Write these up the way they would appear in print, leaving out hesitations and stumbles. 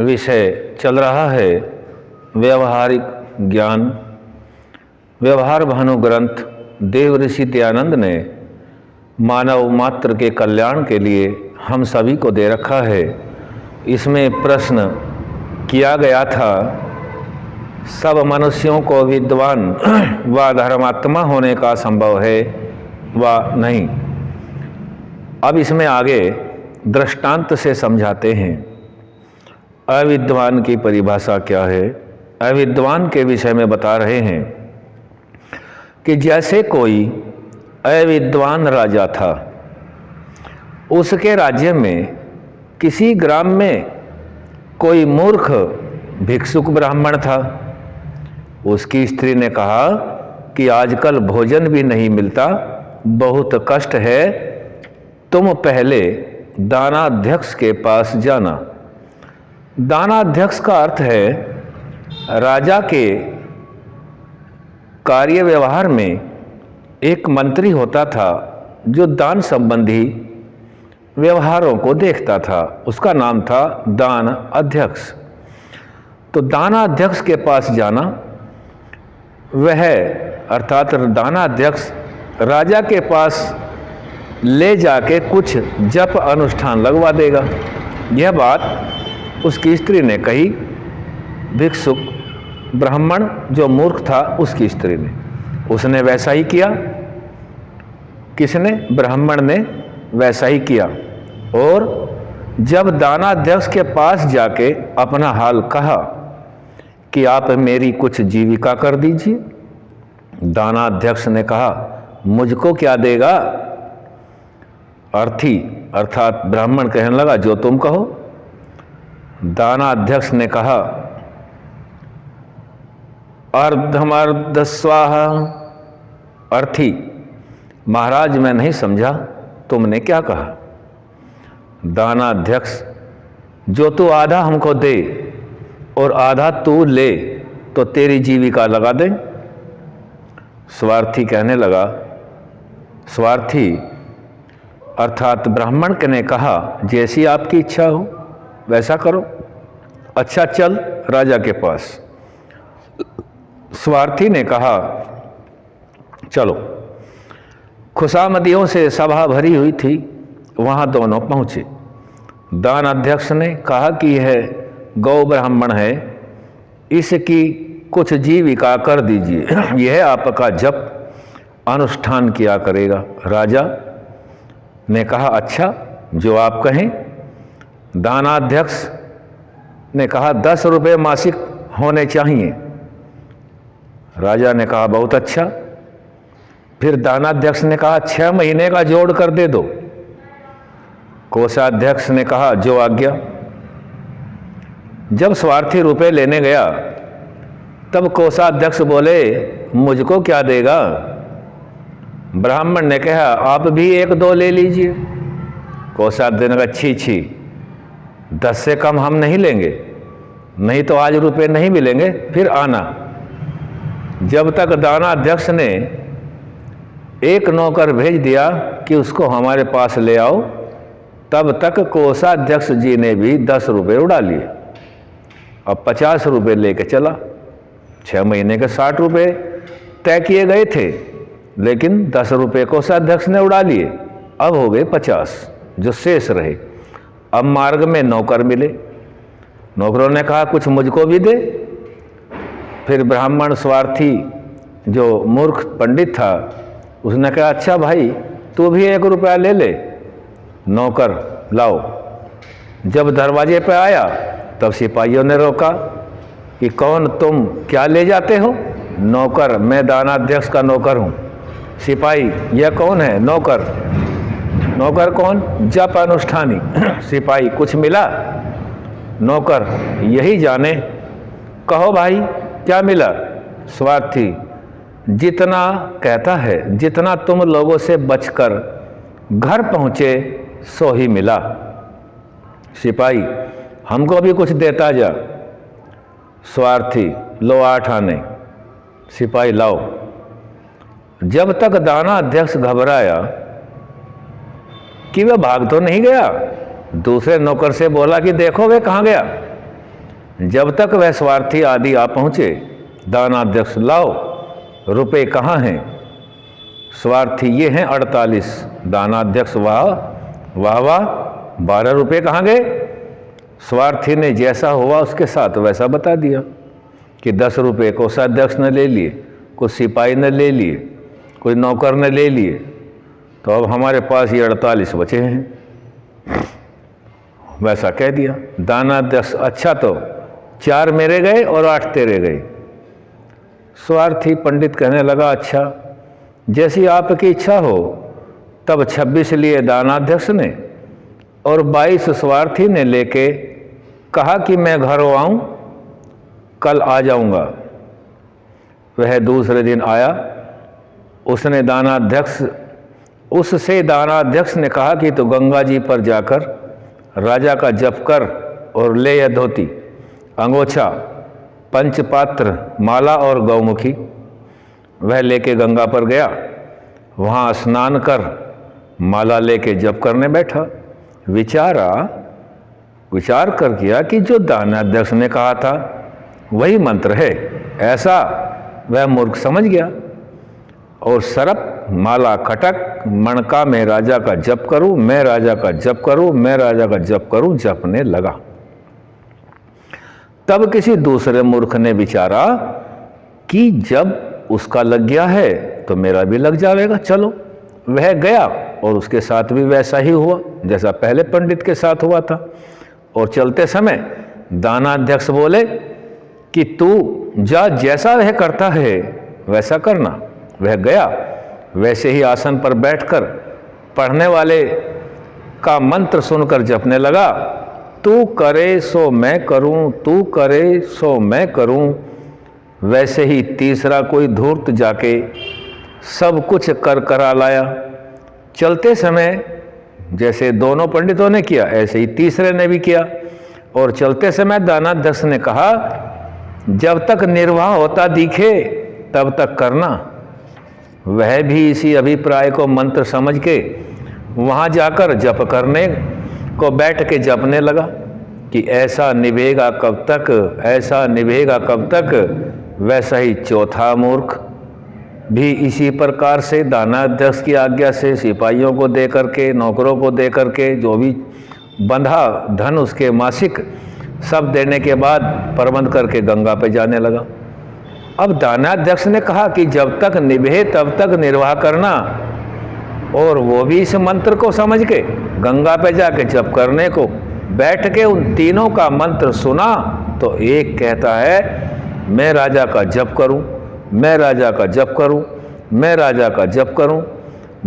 विषय चल रहा है व्यवहारिक ज्ञान। व्यवहार भानु ग्रंथ देव ऋषि दयानंद ने मानव मात्र के कल्याण के लिए हम सभी को दे रखा है। इसमें प्रश्न किया गया था, सब मनुष्यों को विद्वान व धर्मात्मा होने का संभव है व नहीं। अब इसमें आगे दृष्टांत से समझाते हैं अविद्वान की परिभाषा क्या है। अविद्वान के विषय में बता रहे हैं कि जैसे कोई अविद्वान राजा था, उसके राज्य में किसी ग्राम में कोई मूर्ख भिक्षुक ब्राह्मण था। उसकी स्त्री ने कहा कि आजकल भोजन भी नहीं मिलता, बहुत कष्ट है, तुम पहले दानाध्यक्ष के पास जाना। दानाध्यक्ष का अर्थ है राजा के कार्य व्यवहार में एक मंत्री होता था जो दान संबंधी व्यवहारों को देखता था। उसका नाम था दान अध्यक्ष। तो दानाध्यक्ष के पास जाना, वह अर्थात दानाध्यक्ष राजा के पास ले जाके कुछ जप अनुष्ठान लगवा देगा। यह बात उसकी स्त्री ने कही। भिक्षुक ब्राह्मण जो मूर्ख था उसकी स्त्री ने, उसने वैसा ही किया। किसने? ब्राह्मण ने वैसा ही किया। और जब दानाध्यक्ष के पास जाके अपना हाल कहा कि आप मेरी कुछ जीविका कर दीजिए, दानाध्यक्ष ने कहा मुझको क्या देगा? अर्थी अर्थात ब्राह्मण कहने लगा जो तुम कहो। दानाध्यक्ष ने कहा अर्धमर्ध स्वाहा। अर्थी महाराज मैं नहीं समझा, तुमने क्या कहा? दानाध्यक्ष जो तू आधा हमको दे और आधा तू ले तो तेरी जीविका लगा दे। स्वार्थी कहने लगा, स्वार्थी अर्थात ब्राह्मण ने कहा जैसी आपकी इच्छा हो वैसा करो। अच्छा चल राजा के पास। स्वार्थी ने कहा चलो। खुशामदियों से सभा भरी हुई थी, वहाँ दोनों पहुँचे। दान अध्यक्ष ने कहा कि यह गौ ब्राह्मण है, इसकी कुछ जीविका कर दीजिए, यह आपका जप अनुष्ठान किया करेगा। राजा ने कहा अच्छा जो आप कहें। दानाध्यक्ष ने कहा 10 रुपये मासिक होने चाहिए। राजा ने कहा बहुत अच्छा। फिर दानाध्यक्ष ने कहा 6 महीने का जोड़ कर दे दो। कोषाध्यक्ष ने कहा जो आज्ञा। जब स्वार्थी रुपए लेने गया तब कोषाध्यक्ष बोले मुझको क्या देगा? ब्राह्मण ने कहा आप भी 1-2 ले लीजिए। कोषाध्यक्ष ने कहा छी 10 से कम हम नहीं लेंगे, नहीं तो आज रुपए नहीं मिलेंगे, फिर आना। जब तक दानाध्यक्ष ने एक नौकर भेज दिया कि उसको हमारे पास ले आओ, तब तक कोषाध्यक्ष जी ने भी 10 रुपये उड़ा लिए। अब 50 रुपये लेके चला। 6 महीने के 60 रुपये तय किए गए थे, लेकिन 10 रुपये कोषाध्यक्ष ने उड़ा लिए। अब हो गए 50 जो शेष रहे। अब मार्ग में नौकर मिले। नौकरों ने कहा कुछ मुझको भी दे। फिर ब्राह्मण स्वार्थी जो मूर्ख पंडित था उसने कहा अच्छा भाई तू भी 1 रुपया ले ले। नौकर लाओ। जब दरवाजे पे आया तब सिपाहियों ने रोका कि कौन तुम, क्या ले जाते हो? नौकर मैं दानाध्यक्ष का नौकर हूँ। सिपाही यह कौन है? नौकर। नौकर कौन? जप अनुष्ठानी। सिपाही कुछ मिला? नौकर यही जाने। कहो भाई क्या मिला? स्वार्थी जितना कहता है जितना तुम लोगों से बचकर घर पहुँचे सो ही मिला। सिपाही हमको भी कुछ देता जा। स्वार्थी लो 8 आने। सिपाही लाओ। जब तक दानाध्यक्ष घबराया कि वह भाग तो नहीं गया, दूसरे नौकर से बोला कि देखो वे कहाँ गया। जब तक वह स्वार्थी आदि आ पहुँचे, दानाध्यक्ष लाओ रुपए कहाँ हैं? स्वार्थी ये हैं 48। दानाध्यक्ष वाह वाह वाह, 12 रुपये कहाँ गए? स्वार्थी ने जैसा हुआ उसके साथ वैसा बता दिया कि 10 रुपये कोषाध्यक्ष ने ले लिए, कुछ सिपाही ने ले लिए, कोई नौकर ने ले लिए, तो अब हमारे पास ये 48 बचे हैं, वैसा कह दिया। दानाध्यक्ष अच्छा, तो 4 मेरे गए और 8 तेरे गए। स्वार्थी पंडित कहने लगा अच्छा, जैसी आपकी इच्छा हो। तब 26 लिए दानाध्यक्ष ने और 22 स्वार्थी ने लेके कहा कि मैं घर आऊँ, कल आ जाऊँगा। वह दूसरे दिन आया। उससे दानाध्यक्ष ने कहा कि तो गंगा जी पर जाकर राजा का जप कर और ले यह धोती, अंगोछा, पंचपात्र, माला और गौमुखी। वह लेके गंगा पर गया, वहाँ स्नान कर माला लेके जप करने बैठा। विचार कर किया कि जो दानाध्यक्ष ने कहा था वही मंत्र है, ऐसा वह मूर्ख समझ गया और सरप माला खटक मणका में राजा का जप करूं, मैं राजा का जप करूं, मैं राजा का जप करूं, जपने लगा। तब किसी दूसरे मूर्ख ने विचारा कि जब उसका लग गया है तो मेरा भी लग जाएगा, चलो। वह गया और उसके साथ भी वैसा ही हुआ जैसा पहले पंडित के साथ हुआ था। और चलते समय दानाध्यक्ष बोले कि तू जा, जैसा वह करता है वैसा करना। वह गया, वैसे ही आसन पर बैठकर पढ़ने वाले का मंत्र सुनकर जपने लगा, तू करे सो मैं करूं, तू करे सो मैं करूं। वैसे ही तीसरा कोई धूर्त जाके सब कुछ कर करा लाया। चलते समय जैसे दोनों पंडितों ने किया ऐसे ही तीसरे ने भी किया। और चलते समय दानाध्यक्ष ने कहा, जब तक निर्वाह होता दिखे तब तक करना। वह भी इसी अभिप्राय को मंत्र समझ के वहाँ जाकर जप करने को बैठ के जपने लगा कि ऐसा निभेगा कब तक, ऐसा निभेगा कब तक। वैसा ही चौथा मूर्ख भी इसी प्रकार से दानाध्यक्ष की आज्ञा से सिपाहियों को दे करके, नौकरों को दे करके, जो भी बंधा धन उसके मासिक सब देने के बाद प्रबंध करके गंगा पे जाने लगा। अब दानाध्यक्ष ने कहा कि जब तक निभे तब तक निर्वाह करना, और वो भी इस मंत्र को समझ के गंगा पे जाके जप करने को बैठ के उन तीनों का मंत्र सुना तो एक कहता है मैं राजा का जप करूं, मैं राजा का जप करूं, मैं राजा का जप करूं।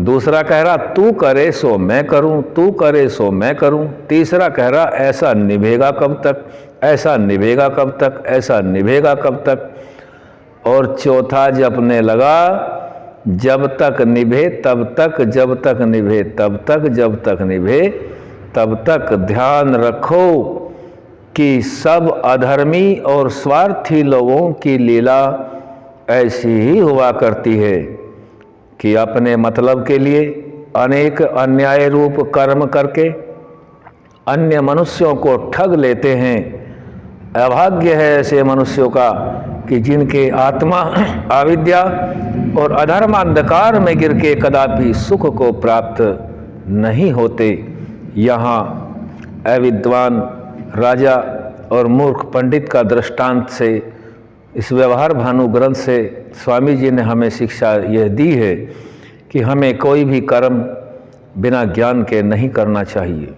दूसरा कह रहा तू करे सो मैं करूं, तू करे सो मैं करूं। तीसरा कह रहा ऐसा निभेगा कब तक, ऐसा निभेगा कब तक, ऐसा निभेगा कब तक। और चौथा जपने लगा, जब तक निभे तब तक, जब तक निभे तब तक, जब तक निभे तब तक। ध्यान रखो कि सब अधर्मी और स्वार्थी लोगों की लीला ऐसी ही हुआ करती है कि अपने मतलब के लिए अनेक अन्याय रूप कर्म करके अन्य मनुष्यों को ठग लेते हैं। अभाग्य है ऐसे मनुष्यों का कि जिनके आत्मा अविद्या और अधर्मांधकार में गिर के कदापि सुख को प्राप्त नहीं होते। यहाँ अविद्वान राजा और मूर्ख पंडित का दृष्टांत से, इस व्यवहार भानु ग्रंथ से स्वामी जी ने हमें शिक्षा यह दी है कि हमें कोई भी कर्म बिना ज्ञान के नहीं करना चाहिए।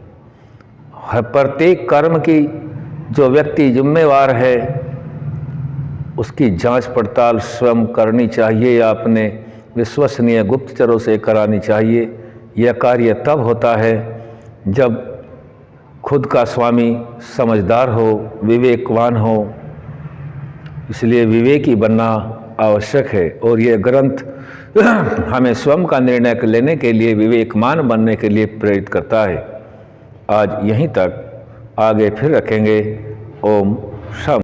प्रत्येक कर्म की जो व्यक्ति जिम्मेवार है उसकी जांच पड़ताल स्वयं करनी चाहिए या अपने विश्वसनीय गुप्तचरों से करानी चाहिए। यह कार्य तब होता है जब खुद का स्वामी समझदार हो, विवेकवान हो। इसलिए विवेकी बनना आवश्यक है और यह ग्रंथ हमें स्वयं का निर्णय लेने के लिए, विवेकमान बनने के लिए प्रेरित करता है। आज यहीं तक, आगे फिर रखेंगे। ओम शांति।